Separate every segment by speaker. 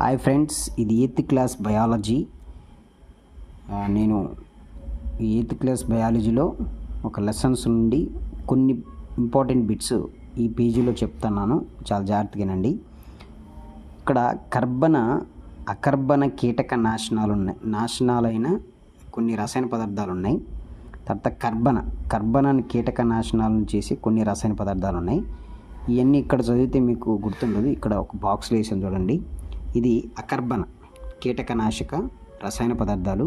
Speaker 1: Hi friends, ఇది 8th class biology. నేను ఈ 8th క్లాస్ బయాలజీలో ఒక లెసన్స్ నుండి కొన్ని ఇంపార్టెంట్ బిట్స్ ఈ పేజీలో చెప్తున్నాను, చాలా జాగ్రత్తగా వినండి. ఇక్కడ అకర్బన కీటక నాశనాలైన కొన్ని రసాయన పదార్థాలు ఉన్నాయి. తర్వాత కర్బన కీటక నాశనాలను చేసి కొన్ని రసాయన పదార్థాలు ఉన్నాయి. ఇవన్నీ ఇక్కడ చదివితే మీకు గుర్తుండదు. ఇక్కడ ఒక బాక్స్లో వేసాను చూడండి. ఇది అకర్బన కీటకనాశక రసాయన పదార్థాలు.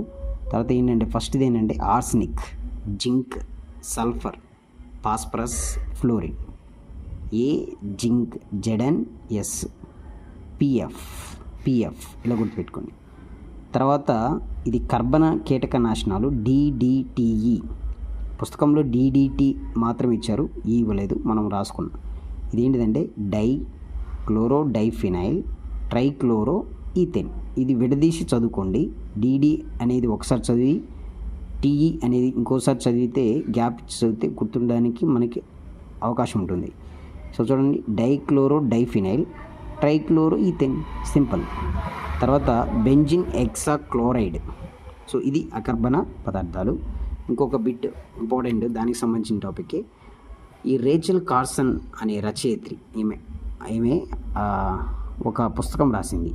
Speaker 1: తర్వాత ఏంటంటే ఫస్ట్ది ఏంటంటే arsenic, zinc, sulphur, phosphorus, fluorine. ఏ జింక్, ZnS, పిఎఫ్ ఇలా గుర్తుపెట్టుకోండి. తర్వాత ఇది కర్బన కీటక నాశనాలు, DDTE. పుస్తకంలో DDT మాత్రం ఇచ్చారు, ఈ ఇవ్వలేదు, మనం రాసుకున్నాం. ఇదేంటిదంటే డైక్లోరోడైఫినైల్ ట్రైక్లోరో ఈథేన్. ఇది విడదీసి చదువుకోండి. DD అనేది ఒకసారి చదివి TE అనేది ఇంకోసారి చదివితే గ్యాప్ చదివితే గుర్తుండడానికి మనకి అవకాశం ఉంటుంది. సో చూడండి, డైక్లోరోడైఫినైల్ ట్రైక్లోరో ఈథేన్, సింపుల్. తర్వాత బెంజిన్ హెక్సాక్లోరైడ్. సో ఇది అకర్బన పదార్థాలు. ఇంకొక బిట్ ఇంపార్టెంట్, దానికి సంబంధించిన టాపిక్. ఈ రేచల్ కార్సన్ అనే రచయిత్రి, ఈమె ఒక పుస్తకం రాసింది,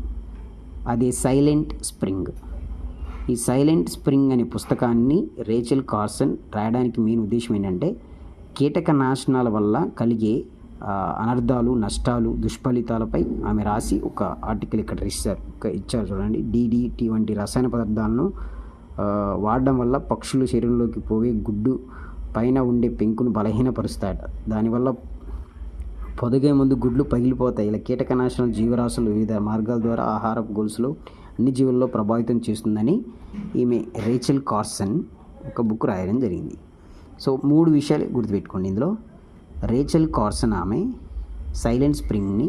Speaker 1: అది సైలెంట్ స్ప్రింగ్. ఈ సైలెంట్ స్ప్రింగ్ అనే పుస్తకాన్ని రేచల్ కార్సన్ రాయడానికి మెయిన్ ఉద్దేశం ఏంటంటే కీటక నాశనాల వల్ల కలిగే అనర్థాలు, నష్టాలు, దుష్ఫలితాలపై ఆమె రాసి ఒక ఆర్టికల్ ఇక్కడ ఇచ్చారు చూడండి. DDT వంటి రసాయన పదార్థాలను వాడడం వల్ల పక్షులు శరీరంలోకి పోయే గుడ్డు పైన ఉండే పెంకును బలహీనపరుస్తాయట. దానివల్ల పొదిగే ముందు గుడ్లు పగిలిపోతాయి. ఇలా కీటకనాశనాలు జీవరాశులు వివిధ మార్గాల ద్వారా ఆహారపు గొలుసులో అన్ని జీవుల్లో ప్రభావితం చేస్తుందని ఈమె రేచల్ కార్సన్ ఒక బుక్ రాయడం జరిగింది. సో 3 విషయాలు గుర్తుపెట్టుకోండి ఇందులో. రేచల్ కార్సన్ ఆమె సైలెంట్ స్ప్రింగ్ని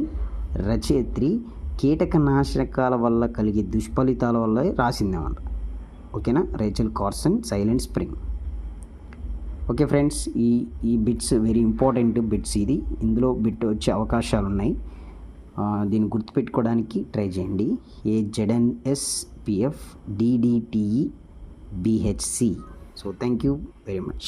Speaker 1: రచయిత్రి కీటకనాశకాల వల్ల కలిగే దుష్ఫలితాల వల్ల రాసిందేమంట. ఓకేనా? Rachel Carson silent spring. Okay friends, ఈ బిట్స్ వెరీ ఇంపార్టెంట్ బిట్స్. ఇందులో బిట్ వచ్చే అవకాశాలు ఉన్నాయి. దీన్ని గుర్తుపెట్టుకోవడానికి ట్రై చేయండి. ZnS, PF, DDTE, BHC. So thank you very much.